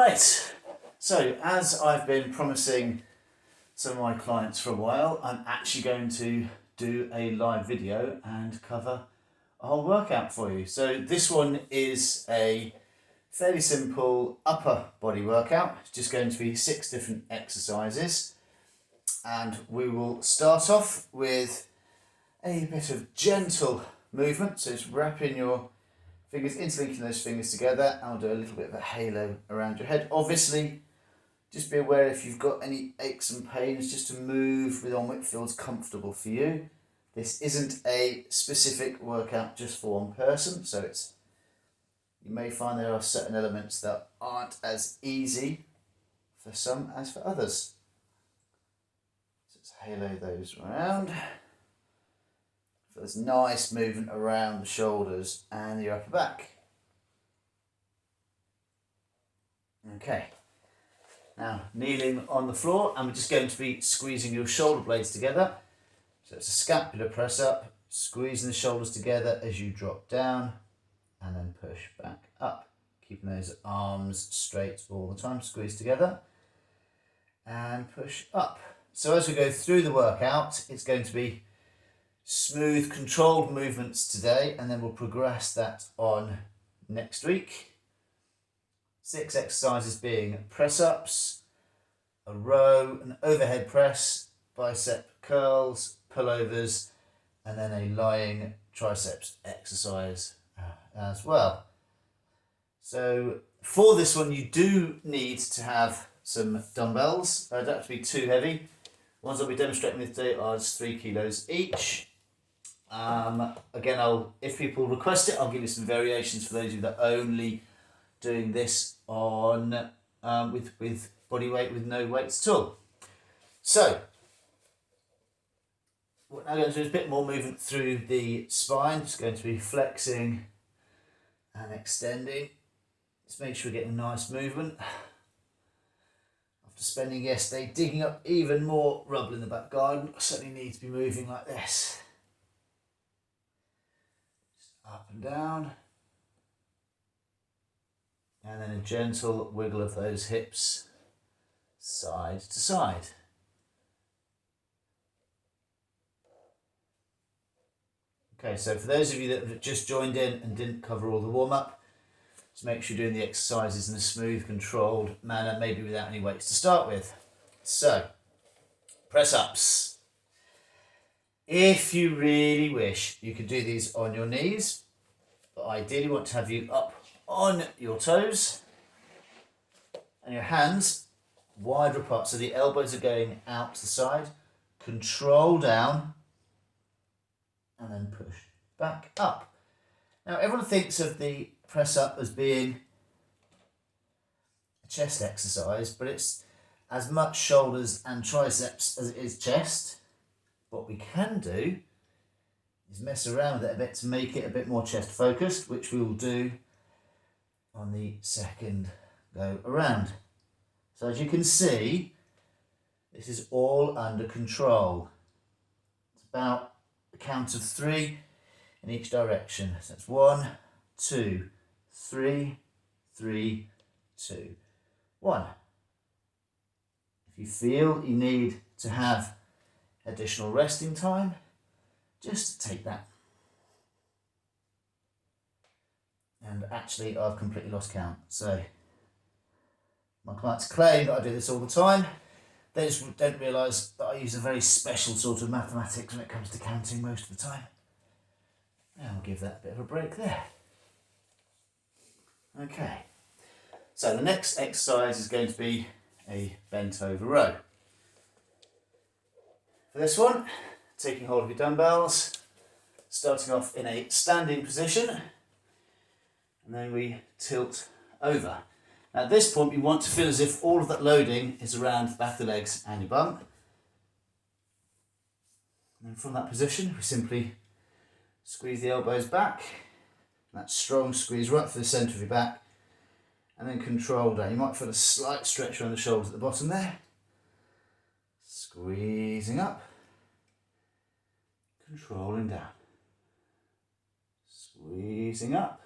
Right, so as I've been promising some of my clients for a while, I'm actually going to do a live video and cover a whole workout for you. So this one is a fairly simple upper body workout. It's just going to be 6 different exercises, and we will start off with a bit of gentle movement. So just wrapping your fingers, interlinking those fingers together. I'll do a little bit of a halo around your head. Obviously, just be aware if you've got any aches and pains, just to move with on what feels comfortable for you. This isn't a specific workout just for one person, so you may find there are certain elements that aren't as easy for some as for others. So let's halo those around. There's nice movement around the shoulders and your upper back. Okay, now kneeling on the floor, and we're just going to be squeezing your shoulder blades together. So it's a scapular press up, squeezing the shoulders together as you drop down and then push back up. Keeping those arms straight all the time, squeeze together and push up. So as we go through the workout, it's going to be smooth, controlled movements today, and then we'll progress that on next week. 6 exercises being press-ups, a row, an overhead press, bicep curls, pullovers, and then a lying triceps exercise as well. So for this one, you do need to have some dumbbells. They don't have to be too heavy. The ones I'll be demonstrating with today are just 3 kilos each. Again, if people request it, I'll give you some variations for those of you that are only doing this on with body weight with no weights at all. So what I'm going to do is a bit more movement through the spine. Just going to be flexing and extending. Just make sure we're getting nice movement. After spending yesterday digging up even more rubble in the back garden, I certainly need to be moving like this. Up and down, and then a gentle wiggle of those hips side to side. Okay, so for those of you that have just joined in and didn't cover all the warm-up, just make sure you're doing the exercises in a smooth, controlled manner, maybe without any weights to start with. So, press-ups. If you really wish, you could do these on your knees, but I ideally want to have you up on your toes and your hands wider apart, so the elbows are going out to the side. Control down and then push back up. Now everyone thinks of the press up as being a chest exercise, but it's as much shoulders and triceps as it is chest. What we can do is mess around with it a bit to make it a bit more chest focused, which we will do on the second go around. So as you can see, this is all under control. It's about a count of 3 in each direction. So it's 1, 2, 3, 3, 2, 1. If you feel you need to have additional resting time, just take that. And actually, I've completely lost count. So my clients claim that I do this all the time. They just don't realise that I use a very special sort of mathematics when it comes to counting most of the time. And I'll give that a bit of a break there. Okay. So the next exercise is going to be a bent over row. For this one, taking hold of your dumbbells, starting off in a standing position, and then we tilt over. Now at this point, we want to feel as if all of that loading is around the back of the legs and your bum. And from that position, we simply squeeze the elbows back. That strong squeeze right through the centre of your back, and then control down. You might feel a slight stretch around the shoulders at the bottom there. Squeezing up, controlling down. Squeezing up,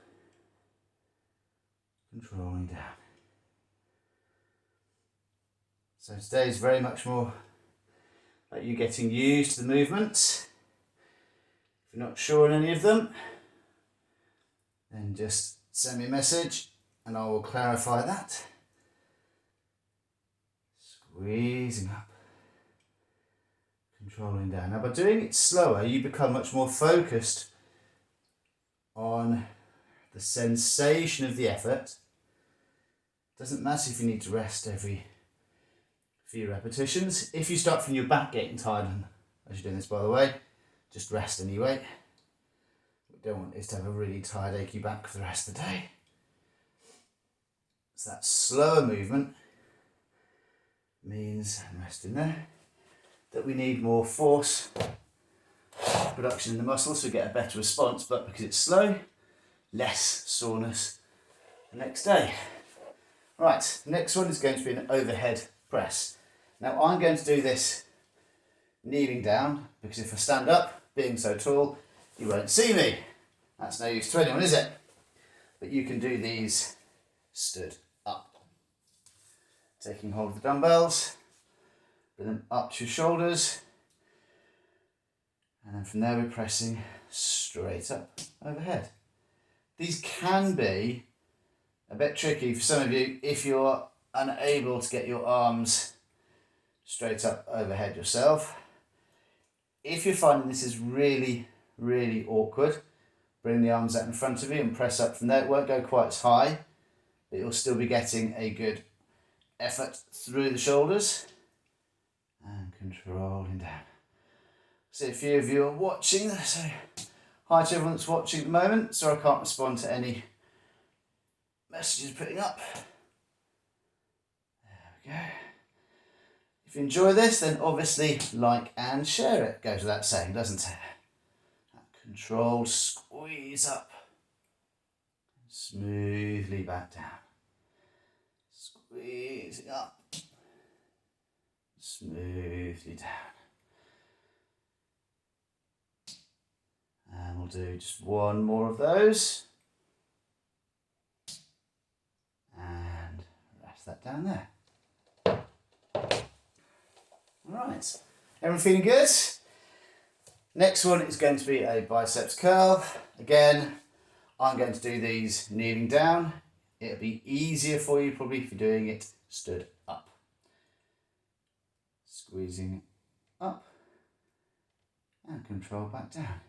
controlling down. So today is very much more like you getting used to the movements. If you're not sure on any of them, then just send me a message and I will clarify that. Squeezing up, controlling down. Now by doing it slower, you become much more focused on the sensation of the effort. Doesn't matter if you need to rest every few repetitions. If you start from your back getting tired, and as you're doing this by the way, just rest anyway. What we don't want is to have a really tired, achy back for the rest of the day. So that slower movement means, and rest in there, that we need more force production in the muscles to get a better response, but because it's slow, less soreness the next day. Right, next one is going to be an overhead press. Now I'm going to do this kneeling down because if I stand up, being so tall, you won't see me. That's no use to anyone, is it? But you can do these stood up. Taking hold of the dumbbells, bring them up to your shoulders, and then from there we're pressing straight up overhead. These can be a bit tricky for some of you if you're unable to get your arms straight up overhead yourself. If you're finding this is really, really awkward, bring the arms out in front of you and press up from there. It won't go quite as high, but you'll still be getting a good effort through the shoulders and controlling down. So a few of you are watching, so hi to everyone that's watching at the moment. Sorry I can't respond to any messages putting up. There we go. If you enjoy this, then obviously like and share it. Goes without saying, doesn't it? That controlled squeeze up. Smoothly back down. Squeezing up. Smoothly down. And we'll do just one more of those. And rest that down there. Right, everyone feeling good? Next one is going to be a biceps curl. Again, I'm going to do these kneeling down. It'll be easier for you probably if you're doing it stood up. Squeezing up and control back down.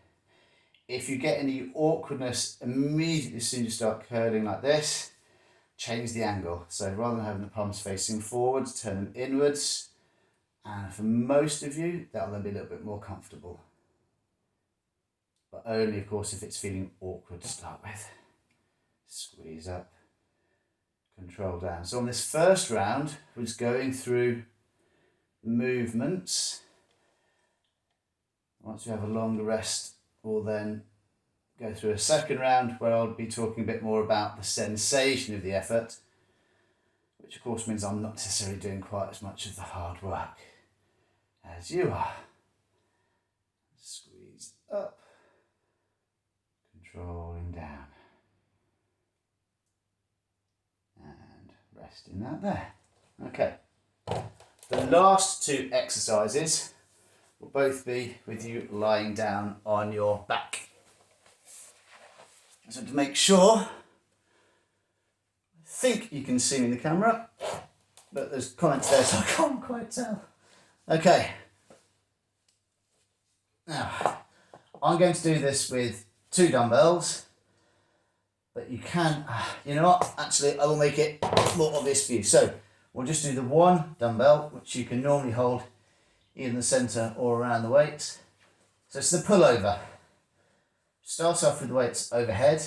If you get any awkwardness immediately as soon as you start curling like this, change the angle. So rather than having the palms facing forwards, turn them inwards. And for most of you, that'll then be a little bit more comfortable. But only, of course, if it's feeling awkward to start with. Squeeze up, control down. So on this first round, we're just going through movements. Once we have a longer rest, we'll then go through a second round where I'll be talking a bit more about the sensation of the effort, which of course means I'm not necessarily doing quite as much of the hard work as you are. Squeeze up, controlling down, and resting that there. Okay, the last two exercises will both be with you lying down on your back. So to make sure, I think you can see me in the camera, but there's comments there so I can't quite tell. Okay, now I'm going to do this with 2 dumbbells, but you can, you know what, actually I will make it more obvious for you. So we'll just do the 1 dumbbell, which you can normally hold either in the centre or around the weights. So it's the pullover. Start off with the weights overhead,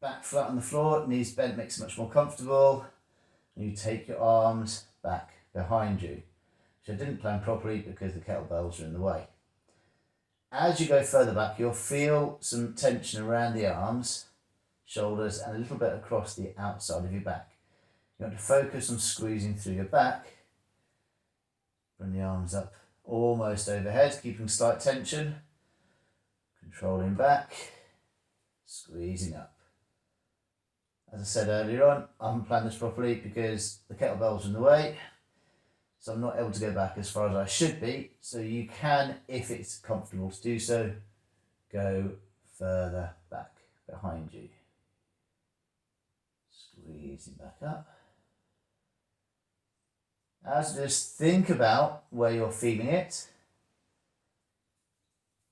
back flat on the floor, knees bent makes it much more comfortable. And you take your arms back behind you, which I didn't plan properly because the kettlebells are in the way. As you go further back, you'll feel some tension around the arms, shoulders, and a little bit across the outside of your back. You want to focus on squeezing through your back. Bring the arms up almost overhead, keeping slight tension. Controlling back, squeezing up. As I said earlier on, I haven't planned this properly because the kettlebell's in the way, so I'm not able to go back as far as I should be. So you can, if it's comfortable to do so, go further back behind you. Squeezing back up. As just think about where you're feeling it,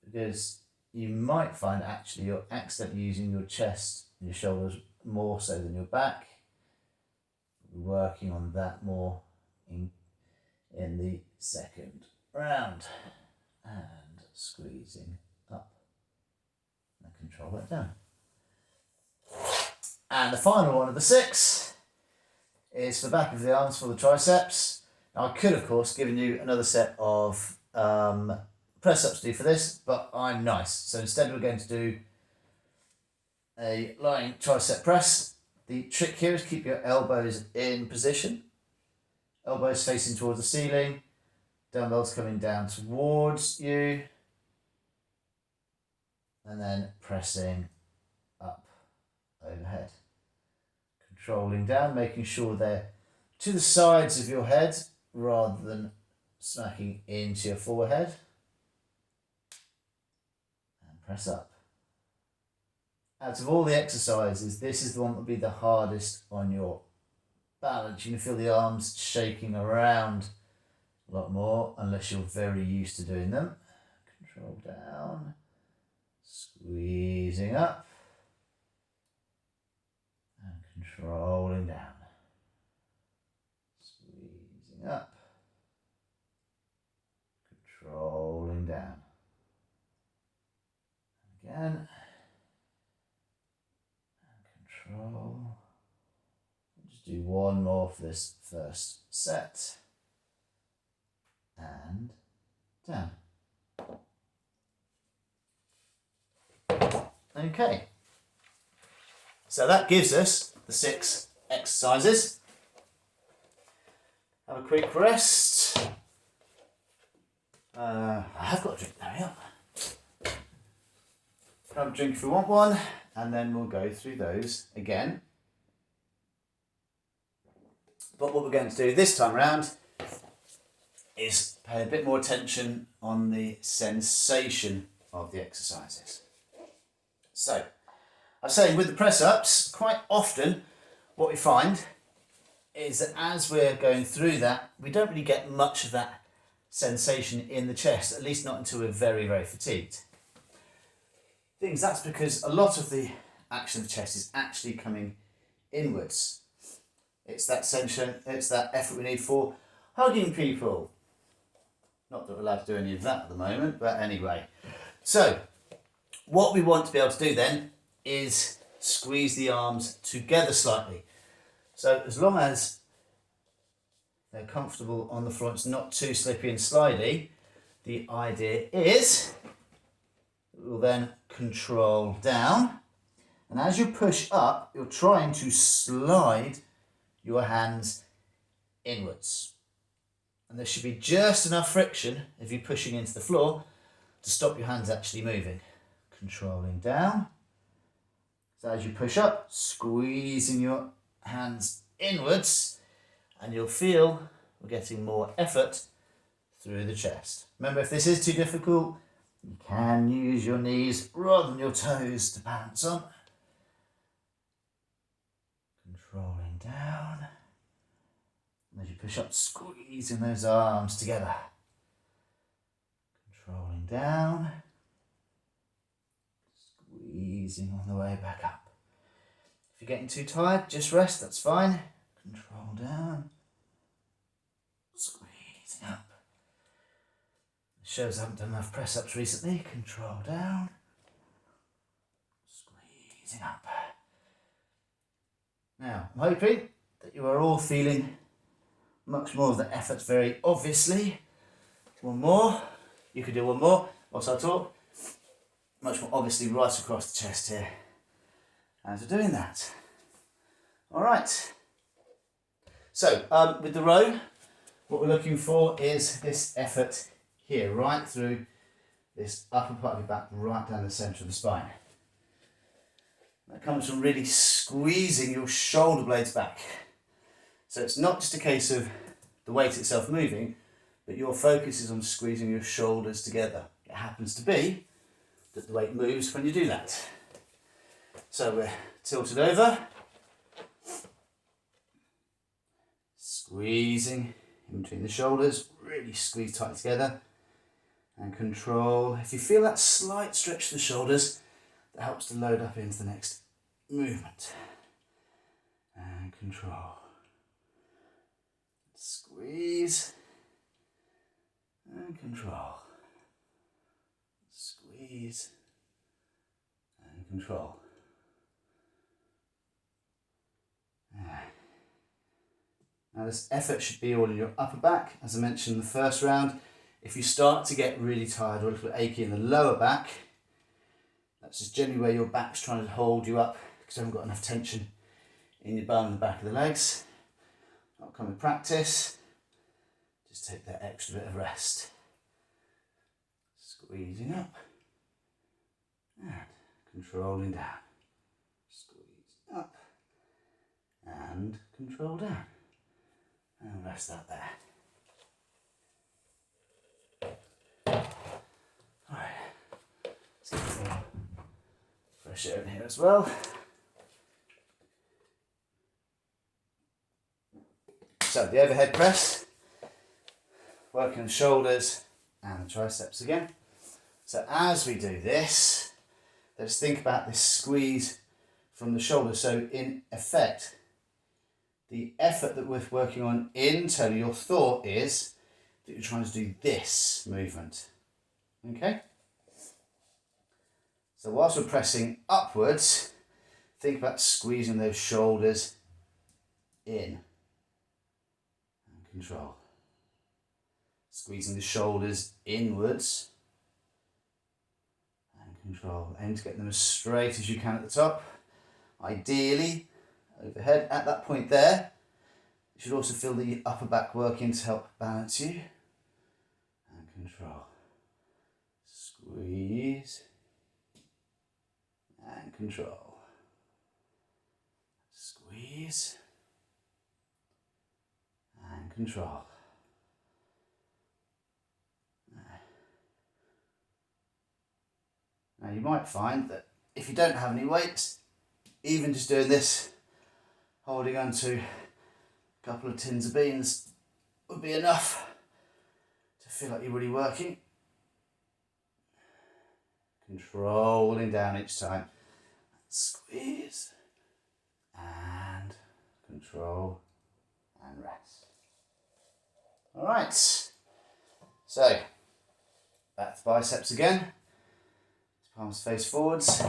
because you might find actually you're accidentally using your chest and your shoulders more so than your back. Working on that more in the second round. And squeezing up and control that down. And the final one of the 6 is the back of the arms for the triceps. Now I could, of course, given you another set of press-ups to do for this, but I'm nice. So instead we're going to do a lying tricep press. The trick here is keep your elbows in position. Elbows facing towards the ceiling. Dumbbells coming down towards you. And then pressing up overhead. Controlling down, making sure they're to the sides of your head rather than smacking into your forehead. And press up. Out of all the exercises, this is the one that will be the hardest on your balance. You can feel the arms shaking around a lot more unless you're very used to doing them. Control down, squeezing up, and controlling down. Squeezing up, controlling down. Again. Control. Just do one more for this first set. And down. Okay. So that gives us the 6 exercises. Have a quick rest. I have got a drink, there we are. Grab a drink if you want one. And then we'll go through those again. But what we're going to do this time around is pay a bit more attention on the sensation of the exercises. So, I was saying with the press-ups, quite often what we find is that as we're going through that, we don't really get much of that sensation in the chest, at least not until we're very, very fatigued. That's because a lot of the action of the chest is actually coming inwards. It's that sensation, it's that effort we need for hugging people. Not that we're allowed to do any of that at the moment, but anyway. So, what we want to be able to do then is squeeze the arms together slightly. So, as long as they're comfortable on the floor, it's not too slippy and slidey, the idea is we'll then control down, and as you push up, you're trying to slide your hands inwards. And there should be just enough friction if you're pushing into the floor to stop your hands actually moving. Controlling down. So as you push up, squeezing your hands inwards, and you'll feel we're getting more effort through the chest. Remember, if this is too difficult, you can use your knees rather than your toes to balance on. Controlling down. And as you push up, squeezing those arms together. Controlling down. Squeezing on the way back up. If you're getting too tired, just rest, that's fine. Control down. Squeezing up. Shows I haven't done enough press-ups recently. Control down. Squeezing up. Now, I'm hoping that you are all feeling much more of the effort very obviously. One more. You could do one more whilst I talk. Much more obviously right across the chest here. As we're doing that. Alright. So, with the row, what we're looking for is this effort here, right through this upper part of your back, right down the centre of the spine. That comes from really squeezing your shoulder blades back. So it's not just a case of the weight itself moving, but your focus is on squeezing your shoulders together. It happens to be that the weight moves when you do that. So we're tilted over, squeezing in between the shoulders, really squeeze tight together, and control. If you feel that slight stretch to the shoulders, that helps to load up into the next movement. And control. Squeeze and control. Squeeze and control. Now this effort should be all in your upper back. As I mentioned in the first round, if you start to get really tired or a little achy in the lower back, that's just generally where your back's trying to hold you up because you haven't got enough tension in your bum and the back of the legs. Not come with practice. Just take that extra bit of rest. Squeezing up and controlling down. Squeeze up and control down. And rest that there. Alright, let's get some fresh air in here as well. So the overhead press, working the shoulders and the triceps again. So as we do this, let's think about this squeeze from the shoulder. So in effect, the effort that we're working on internally, your thought is that you're trying to do this movement. Okay? So whilst we're pressing upwards, think about squeezing those shoulders in. And control. Squeezing the shoulders inwards. And control. Aim to get them as straight as you can at the top. Ideally, overhead. At that point there, you should also feel the upper back working to help balance you. And control. Squeeze. And control. Squeeze. And control. Now you might find that if you don't have any weights, even just doing this, holding on to a couple of tins of beans would be enough to feel like you're really working. Controlling down each time. Squeeze and control and rest. Alright, so back to biceps again. Palms face forwards.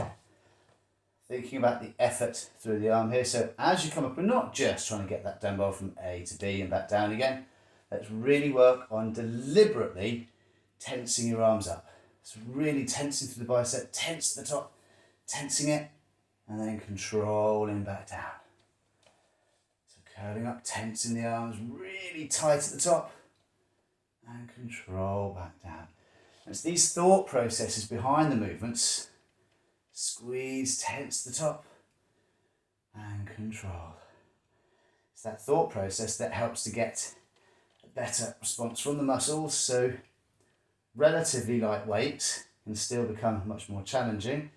Thinking about the effort through the arm here. So as you come up, we're not just trying to get that dumbbell from A to B and back down again. Let's really work on deliberately tensing your arms up. So really tensing through the bicep, tense the top, tensing it, and then controlling back down. So curling up, tensing the arms, really tight at the top, and control back down. And it's these thought processes behind the movements. Squeeze, tense the top, and control. It's that thought process that helps to get a better response from the muscles. So relatively lightweight can still become much more challenging.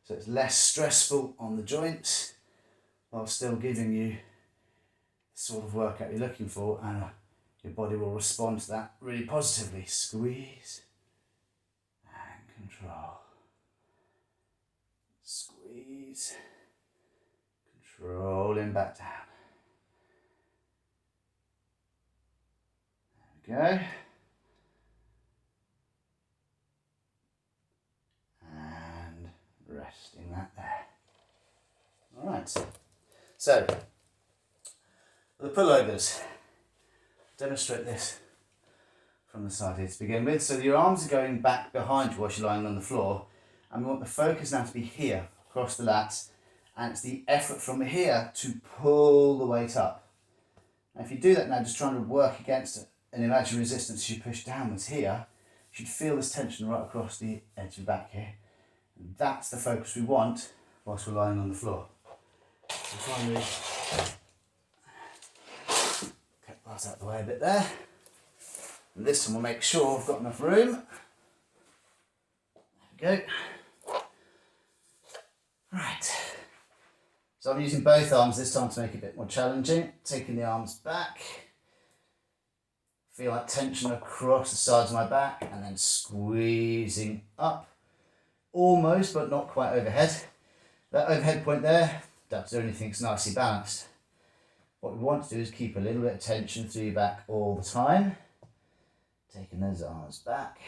So it's less stressful on the joints while still giving you the sort of workout you're looking for, and your body will respond to that really positively. Squeeze and control. Squeeze, controlling back down. There we go. And resting that there. Alright, so the pullovers. Demonstrate this from the side here to begin with. So your arms are going back behind you whilst you're lying on the floor. And we want the focus now to be here, across the lats, and it's the effort from here to pull the weight up. Now if you do that now, just trying to work against an imaginary resistance as you push downwards here, you should feel this tension right across the edge of the back here. And that's the focus we want whilst we're lying on the floor. So finally, get that out of the way a bit there. And this one will make sure I've got enough room. There we go. Right. So I'm using both arms this time to make it a bit more challenging. Taking the arms back. Feel that tension across the sides of my back and then squeezing up. Almost, but not quite overhead. That overhead point there, that's the only thing that's nicely balanced. What we want to do is keep a little bit of tension through your back all the time. Taking those arms back.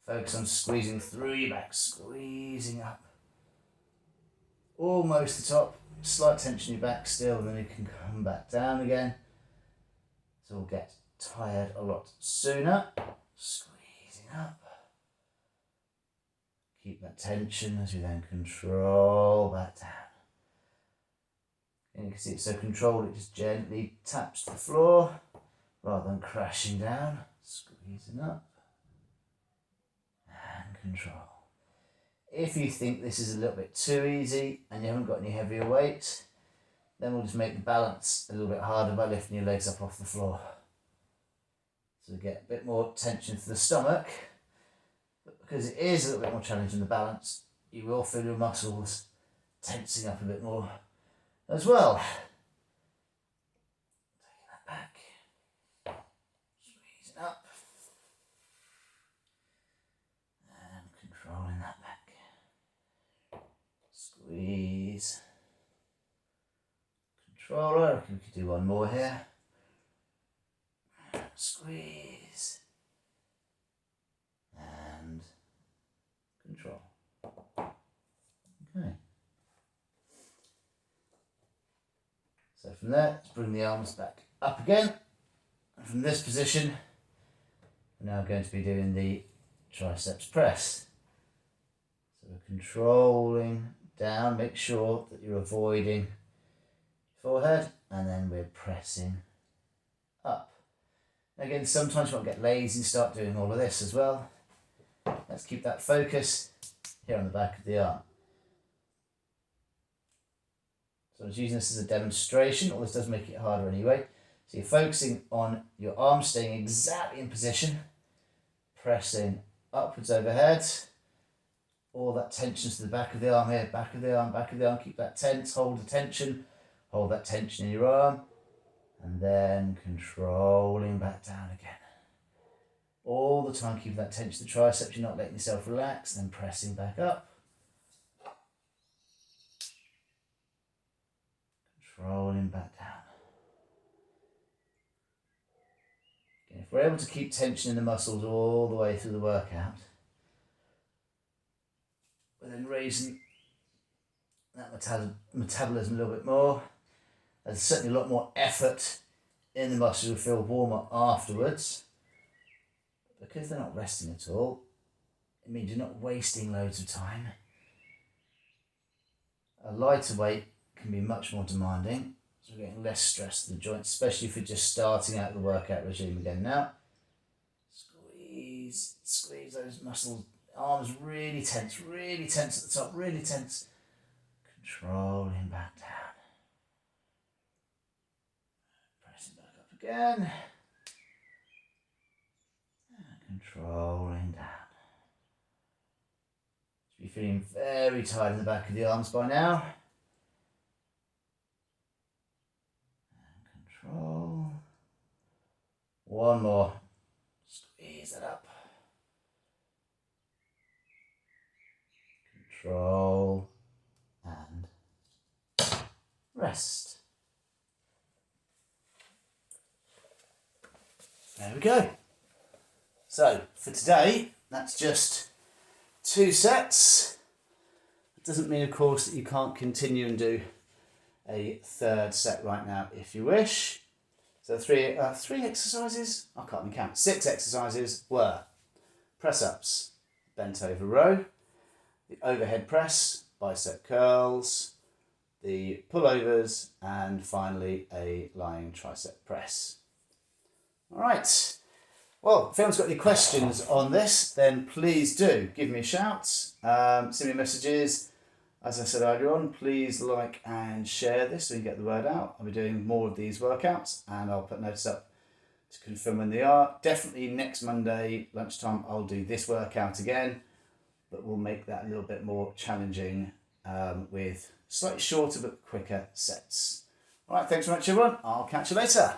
Focus on squeezing through your back, squeezing up. Almost the top, slight tension in your back still, and then you can come back down again. So we'll get tired a lot sooner. Squeezing up. Keep that tension as you then control back down. And you can see it's so controlled, it just gently taps the floor rather than crashing down. Squeezing up and control. If you think this is a little bit too easy and you haven't got any heavier weights, then we'll just make the balance a little bit harder by lifting your legs up off the floor. So get a bit more tension to the stomach. But because it is a little bit more challenging the balance, you will feel your muscles tensing up a bit more as well. Taking that back, squeezing up, and controlling that back. Squeeze, control. I reckon we could do one more here. Squeeze and control. Okay. So from there, let's bring the arms back up again. And from this position, we're now going to be doing the triceps press. So we're controlling down, make sure that you're avoiding forehead, and then we're pressing up. Again, sometimes you want to get lazy and start doing all of this as well. Let's keep that focus here on the back of the arm. So I was using this as a demonstration, although this does make it harder anyway. So you're focusing on your arm staying exactly in position, pressing upwards overhead. All that tension to the back of the arm here, back of the arm, back of the arm. Keep that tense, hold the tension, hold that tension in your arm. And then controlling back down again. All the time keeping that tension to the triceps, you're not letting yourself relax, then pressing back up. Controlling back down. Again, if we're able to keep tension in the muscles all the way through the workout, we're then raising that metabolism a little bit more. There's certainly a lot more effort in the muscles will feel warmer afterwards. Because they're not resting at all, it means you're not wasting loads of time. A lighter weight can be much more demanding, so we're getting less stress to the joints, especially if you're just starting out the workout regime again now. Squeeze, squeeze those muscles, arms really tense at the top, really tense. Controlling back down. Again, and controlling down. Should be feeling very tight in the back of the arms by now. And control. One more. Squeeze it up. Control and rest. There we go. So for today, that's just 2 sets. It doesn't mean, of course, that you can't continue and do a third set right now if you wish. So three exercises, I can't even count, 6 exercises were press-ups, bent over row, the overhead press, bicep curls, the pullovers, and finally a lying tricep press. All right. Well, if anyone's got any questions on this, then please do give me a shout. Send me messages. As I said earlier on, please like and share this so you get the word out. I'll be doing more of these workouts and I'll put notes up to confirm when they are. Definitely next Monday lunchtime I'll do this workout again, but we'll make that a little bit more challenging with slightly shorter but quicker sets. All right, thanks very much everyone. I'll catch you later.